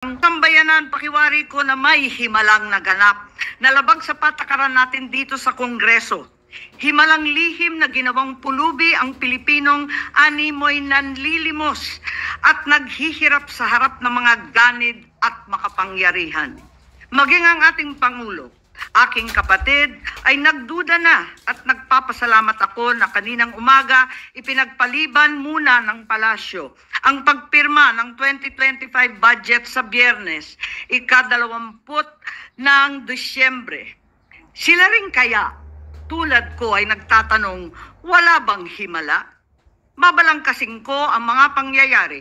Ang sambayanan, pakiwari ko na may himalang naganap na labag sa patakaran natin dito sa Kongreso. Himalang lihim na ginawang pulubi ang Pilipinong animoy nanlilimos at naghihirap sa harap ng mga ganid at makapangyarihan. Maging ang ating Pangulo, aking kapatid, ay nagduda na at nagpapasalamat ako na kaninang umaga ipinagpaliban muna ng palasyo ang pagpirma ng 2025 budget sa Biyernes, ika-20 ng Disyembre. Sila rin kaya, tulad ko ay nagtatanong, wala bang himala? Babalangkasing ko ang mga pangyayari.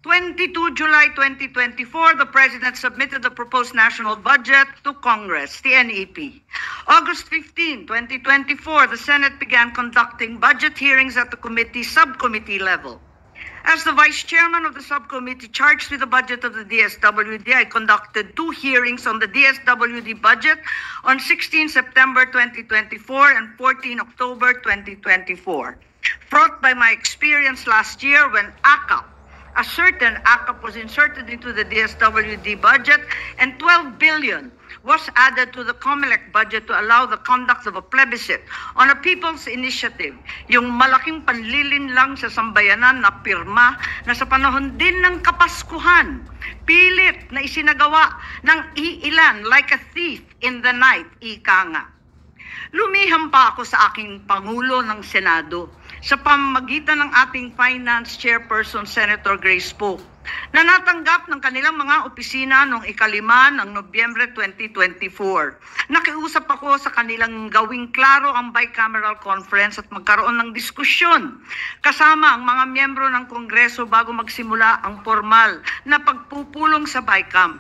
22 July 2024, the President submitted the proposed national budget to Congress, the NEP. August 15, 2024, the Senate began conducting budget hearings at the subcommittee level. As the Vice Chairman of the subcommittee charged with the budget of the DSWD, I conducted 2 hearings on the DSWD budget on 16 September 2024 and 14 October 2024. Brought by my experience last year when a certain ACAP was inserted into the DSWD budget and 12 billion was added to the COMELEC budget to allow the conduct of a plebiscite on a people's initiative. Yung malaking panlilin lang sa sambayanan na pirma na sa panahon din ng Kapaskuhan, pilit na isinagawa ng iilan like a thief in the night, ika nga. Lumiham pa ako sa aking Pangulo ng Senado sa pamamagitan ng ating Finance Chairperson Senator Grace Poe na natanggap ng kanilang mga opisina noong ika-5 ng Nobyembre 2024. Nakiusap ako sa kanilang gawing klaro ang bicameral conference at magkaroon ng diskusyon kasama ang mga miyembro ng Kongreso bago magsimula ang formal na pagpupulong sa BICAM.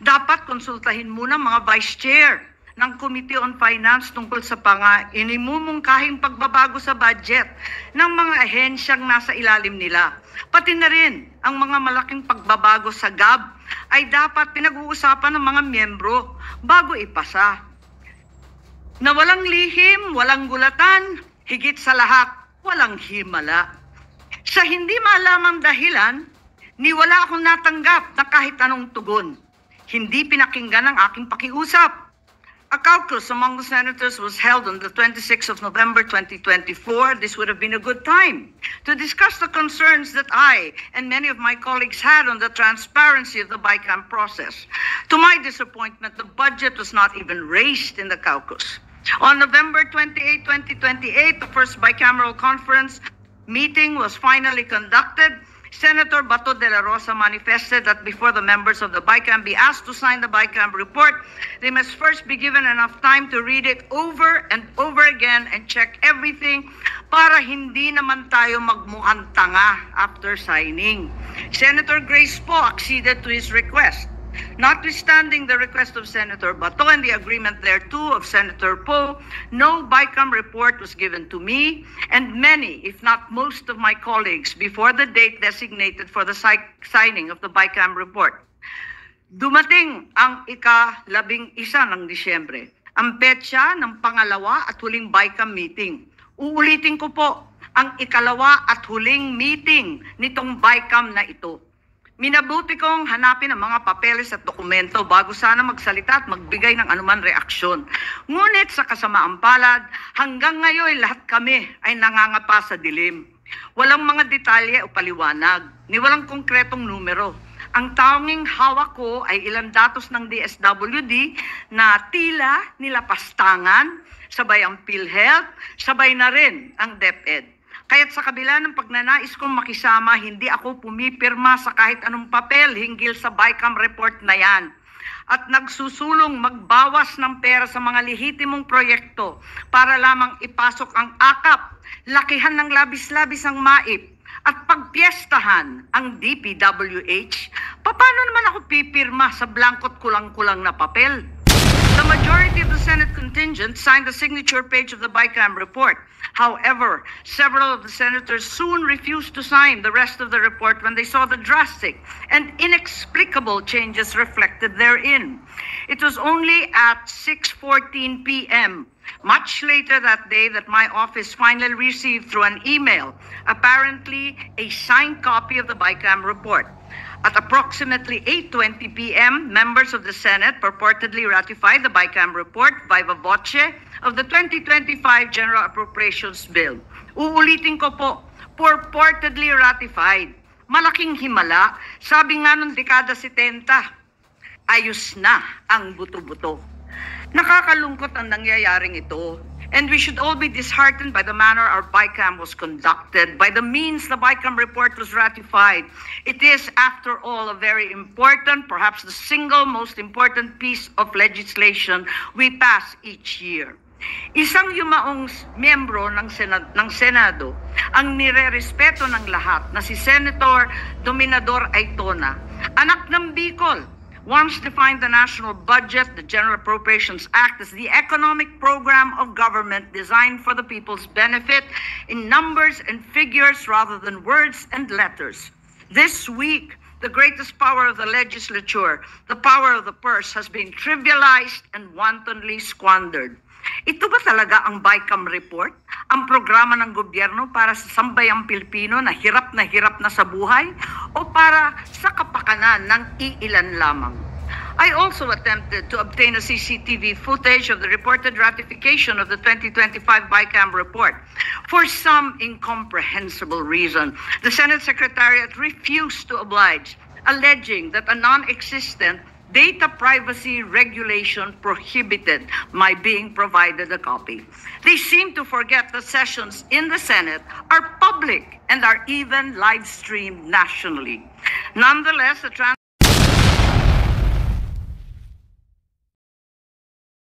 Dapat konsultahin muna mga Vice Chair ng Committee on Finance tungkol sa inimumungkahing pagbabago sa budget ng mga ahensyang nasa ilalim nila. Pati na rin ang mga malaking pagbabago sa GAB ay dapat pinag-uusapan ng mga miyembro bago ipasa. Na walang lihim, walang gulatan, higit sa lahat, walang himala. Sa hindi maalamang dahilan, wala akong natanggap na kahit anong tugon. Hindi pinakinggan ang aking pakiusap. A caucus among the senators was held on the 26th of November 2024. This would have been a good time to discuss the concerns that I and many of my colleagues had on the transparency of the BICAM process. To my disappointment, the budget was not even raised in the caucus. On November 28, 2028, the first bicameral conference meeting was finally conducted. Senator Bato de la Rosa manifested that before the members of the BICAM be asked to sign the BICAM report, they must first be given enough time to read it over and over again and check everything para hindi naman tayo magmukhang tanga after signing. Senator Grace Poe acceded to his request. Notwithstanding the request of Senator Bato and the agreement thereto of Senator Poe, no BICAM report was given to me and many, if not most of my colleagues before the date designated for the signing of the BICAM report. Dumating ang ika-11 ng Disyembre, ang petsa ng pangalawa at huling BICAM meeting. Uulitin ko po, ang ikalawa at huling meeting nitong BICAM na ito. Minabuti kong hanapin ang mga papeles at dokumento bago sana magsalita at magbigay ng anuman reaksyon. Ngunit sa kasamaang palad, hanggang ngayon lahat kami ay nangangapa sa dilim. Walang mga detalye o paliwanag, ni walang konkretong numero. Ang tanging hawak ko ay ilang datos ng DSWD na tila nilapastangan, sabay ang PhilHealth, sabay na rin ang DepEd. Kaya't sa kabila ng pagnanais kong makisama, hindi ako pumipirma sa kahit anong papel hinggil sa BICAM report na yan. At nagsusulong magbawas ng pera sa mga lehitimong proyekto para lamang ipasok ang AKAP, lakihan ng labis-labis ang MAIP, at pagpiestahan ang DPWH. Paano naman ako pipirma sa blankot kulang-kulang na papel? The majority of the Senate contingent signed the signature page of the BICAM report. However, several of the senators soon refused to sign the rest of the report when they saw the drastic and inexplicable changes reflected therein. It was only at 6:14 p.m., much later that day, that my office finally received through an email, apparently a signed copy of the BICAM report. At approximately 8:20 p.m., members of the Senate purportedly ratified the BICAM report viva voce of the 2025 General Appropriations Bill. Uulitin ko po, purportedly ratified. Malaking himala. Sabi nga nung dekada 70, ayos na ang buto-buto. Nakakalungkot ang nangyayaring ito. And we should all be disheartened by the manner our BICAM was conducted, by the means the BICAM report was ratified. It is, after all, a very important, perhaps the single most important piece of legislation we pass each year. Isang yumaong miyembro ng Senado ang nirerespeto ng lahat na si Senator Dominador Aytona, anak ng Bicol, once defined the national budget, the General Appropriations Act, as the economic program of government designed for the people's benefit in numbers and figures rather than words and letters. This week, the greatest power of the legislature, the power of the purse, has been trivialized and wantonly squandered. Ito ba talaga ang BICAM report? Ang programa ng gobyerno para sa sambayang Pilipino na hirap na sa buhay? O para sa kapakanan ng iilan lamang? I also attempted to obtain a CCTV footage of the reported ratification of the 2025 BICAM report. For some incomprehensible reason, the Senate Secretariat refused to oblige, alleging that a non-existent data privacy regulation prohibited my being provided a copy. They seem to forget that sessions in the Senate are public and are even live streamed nationally. Nonetheless, the